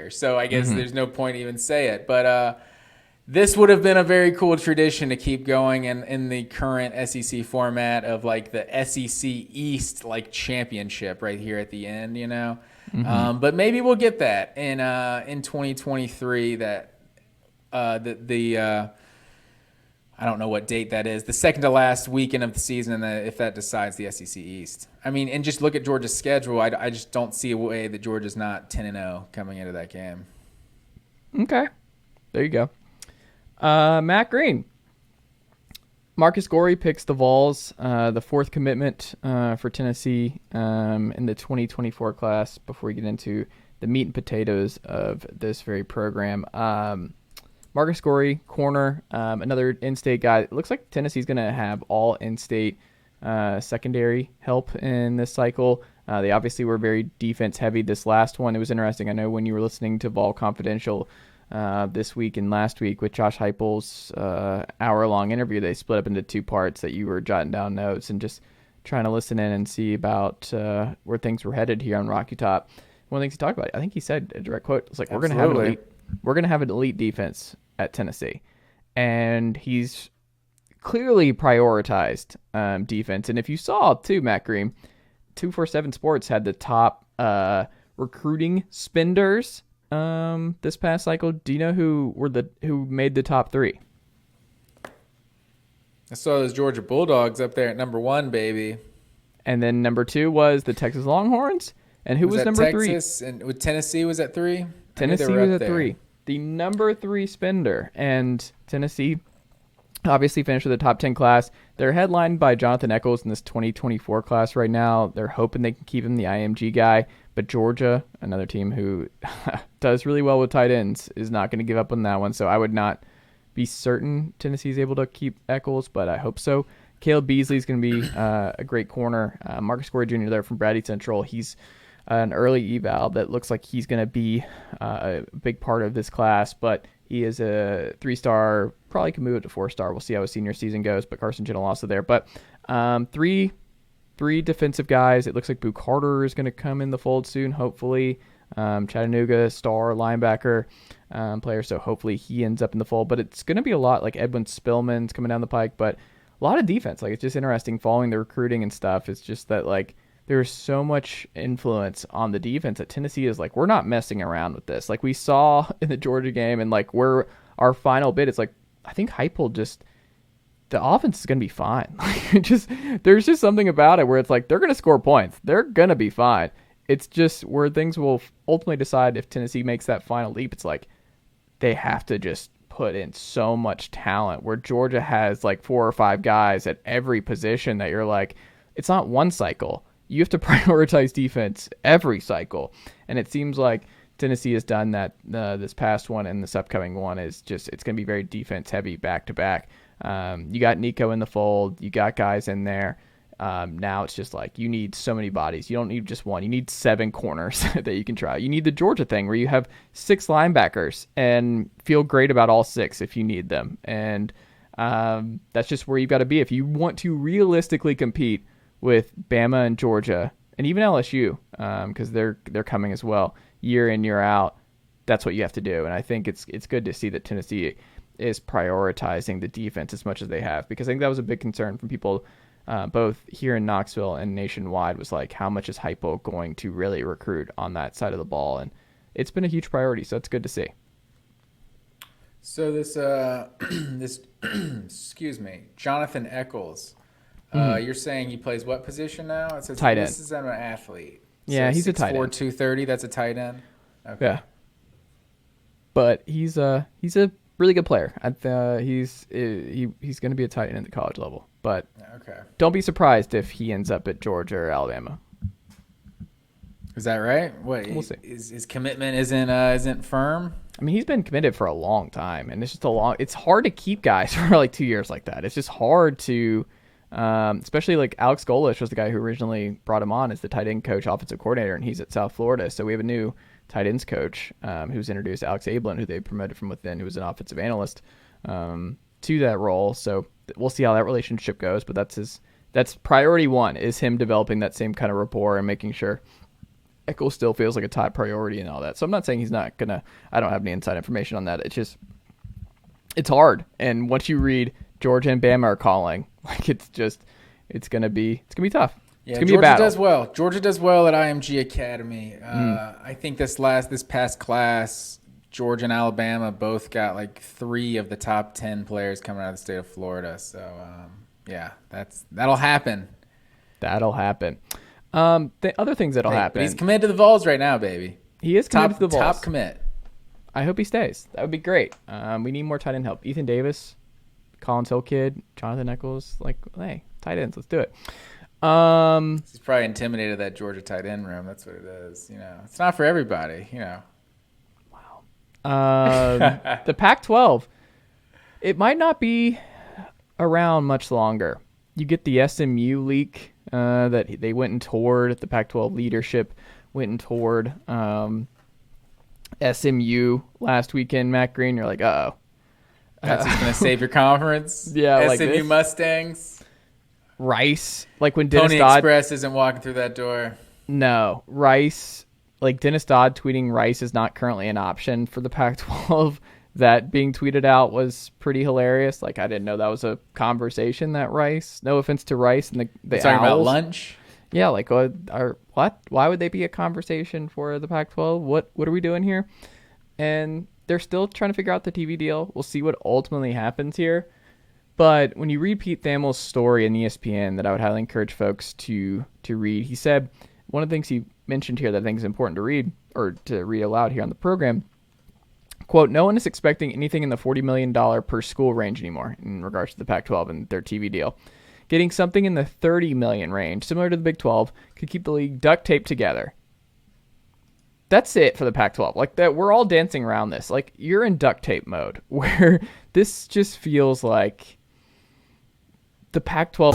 year. So I guess there's no point to even say it. But this would have been a very cool tradition to keep going in the current SEC format of like the SEC East like championship right here at the end, you know. But maybe we'll get that in 2023. That the I don't know what date that is. The second to last weekend of the season, if that decides the SEC East. I mean, and just look at Georgia's schedule. I just don't see a way that Georgia's not 10-0 coming into that game. Okay, there you go. Matt Green. Marcus Gorey picks the Vols, the fourth commitment for Tennessee in the 2024 class before we get into the meat and potatoes of this very program. Marcus Gorey, corner, another in-state guy. It looks like Tennessee's going to have all in-state secondary help in this cycle. They obviously were very defense-heavy this last one. It was interesting. I know when you were listening to Vol Confidential this week and last week with Josh Heupel's hour-long interview, they split up into two parts that you were jotting down notes and just trying to listen in and see about where things were headed here on Rocky Top. One of the things he talked about, I think he said, a direct quote, it's like, we're going to have an elite defense at Tennessee. And he's clearly prioritized defense. And if you saw, too, Matt Green, 247 Sports had the top recruiting spenders this past cycle. Do you know who made the top three? I saw those Georgia Bulldogs up there at number 1, baby. And then number 2 was the Texas Longhorns. And who was number Texas? 3? And with Tennessee was at 3? Tennessee was at 3. The number 3 spender. And Tennessee obviously finished with the top 10 class. They're headlined by Jonathan Eccles in this 2024 class right now. They're hoping they can keep him the IMG guy. But Georgia, another team who does really well with tight ends, is not going to give up on that one. So I would not be certain Tennessee's able to keep Eccles, but I hope so. Caleb Beasley's going to be a great corner. Marcus Corey Jr. there from Brady Central. He's an early eval that looks like he's going to be a big part of this class, but he is a 3-star, probably can move it to 4-star. We'll see how his senior season goes, but Carson Gentle also there. But three defensive guys. It looks like Boo Carter is going to come in the fold soon, hopefully. Chattanooga star linebacker player, so hopefully he ends up in the fold. But it's going to be a lot like Edwin Spillman's coming down the pike, but a lot of defense. Like, it's just interesting following the recruiting and stuff. It's just that, like, there's so much influence on the defense that Tennessee is like, we're not messing around with this. Like we saw in the Georgia game, and like where our final bid, it's like, I think Heupel just, the offense is going to be fine. There's just something about it where it's like, they're going to score points. They're going to be fine. It's just where things will ultimately decide if Tennessee makes that final leap. It's like, they have to just put in so much talent where Georgia has like 4 or 5 guys at every position that you're like, it's not one cycle. You have to prioritize defense every cycle. And it seems like Tennessee has done that this past one, and this upcoming one is just, it's going to be very defense heavy back to back. You got Nico in the fold. You got guys in there. Now it's just like, you need so many bodies. You don't need just one. You need 7 corners that you can try. You need the Georgia thing where you have 6 linebackers and feel great about all 6 if you need them. And that's just where you've got to be. If you want to realistically compete with Bama and Georgia, and even LSU, because they're coming as well, year in, year out, that's what you have to do. And I think it's good to see that Tennessee is prioritizing the defense as much as they have, because I think that was a big concern from people both here in Knoxville and nationwide, was like, how much is Heupel going to really recruit on that side of the ball? And it's been a huge priority, so it's good to see. So this excuse me, Jonathan Eccles, you're saying he plays what position now? It says tight end. This is an athlete. Yeah, so he's a tight end. 230. That's a tight end. Okay. Yeah, but he's a really good player. He's going to be a tight end at the college level. But okay, don't be surprised if he ends up at Georgia or Alabama. Is that right? What, we'll see. His commitment isn't firm? I mean, he's been committed for a long time, and it's just it's hard to keep guys for like 2 years like that. It's just hard to, especially like Alex Golish was the guy who originally brought him on as the tight end coach, offensive coordinator, and he's at South Florida. So we have a new tight ends coach who's introduced Alex Ablin, who they promoted from within, who was an offensive analyst to that role. So we'll see how that relationship goes, but that's priority 1, is him developing that same kind of rapport and making sure Eccles still feels like a top priority and all that. So I'm not saying he's not gonna. I don't have any inside information on that. It's just it's hard. And once you read Georgia and Bama are calling, like it's gonna be tough. Yeah, it's gonna Georgia be a battle. does well. Georgia does well at IMG Academy. I think this past class, Georgia and Alabama both got like 3 of the top 10 players coming out of the state of Florida. So yeah, that'll happen. That'll happen. The other things that'll happen. But he's committed to the Vols right now, baby. He is committed to the Vols. Top commit. I hope he stays. That would be great. We need more tight end help. Ethan Davis, Collins Hill kid, Jonathan Eccles. Like, hey, tight ends, let's do it. He's probably intimidated that Georgia tight end room. That's what it is. It's not for everybody. Wow. The Pac-12, it might not be around much longer. You get the SMU leak that they went and toured. The Pac-12 leadership went and toured SMU last weekend. Matt Green, you're like, uh-oh. That's just going to save your conference? Yeah, SMU like this. Mustangs? Rice, like when Dennis Pony Dodd... Express isn't walking through that door. No, Rice, like Dennis Dodd tweeting Rice is not currently an option for the Pac-12. That being tweeted out was pretty hilarious. Like, I didn't know that was a conversation that Rice, no offense to Rice and the talking about Owls. lunch? Yeah, like, what? Why would they be a conversation for the Pac-12? What are we doing here? And they're still trying to figure out the TV deal. We'll see what ultimately happens here. But when you read Pete Thamel's story in ESPN that I would highly encourage folks to read, he said one of the things he mentioned here that I think is important to read or to read aloud here on the program, quote, no one is expecting anything in the $40 million per school range anymore in regards to the Pac-12 and their TV deal. Getting something in the $30 million range, similar to the Big 12, could keep the league duct taped together. That's it for the Pac-12. Like that, we're all dancing around this. Like you're in duct tape mode where this just feels like the Pac-12